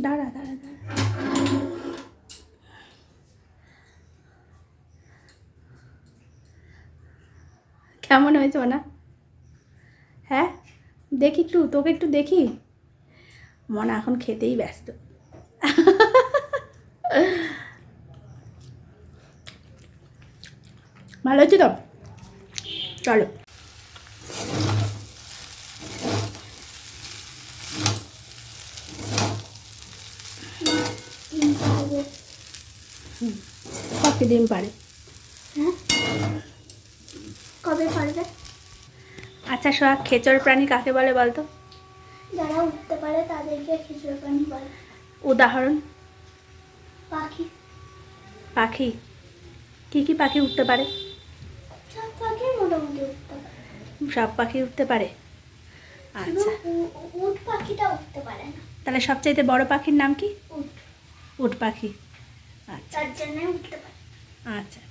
দাঁড়া দাঁড়া দাঁড়া। কেমন হয়েছে না? হ্যাঁ দেখি একটু, তোকে একটু দেখি। মনা এখন খেতেই ব্যস্ত। ভালো হচ্ছে তো? চলো। পাখি ডিম পারে? হ্যাঁ, কবে পারবে? আচ্ছা সোহাগ, খেচর প্রাণী কাকে বলে বলতো? যারা উঠতে পারে তাদেরকে খেচর প্রাণী বলে। উদাহরণ? পাখি। পাখি? কি কি পাখি উঠতে পারে? সব পাখি মোটামুটি উঠতে পারে। সব পাখি উঠতে পারে? আচ্ছা, উট পাখিটা উঠতে পারে না। তাহলে সবচাইতে বড় পাখির নাম কি? উট। উট পাখি। আচ্ছা তার জন্য উঠতে পারে। আচ্ছা।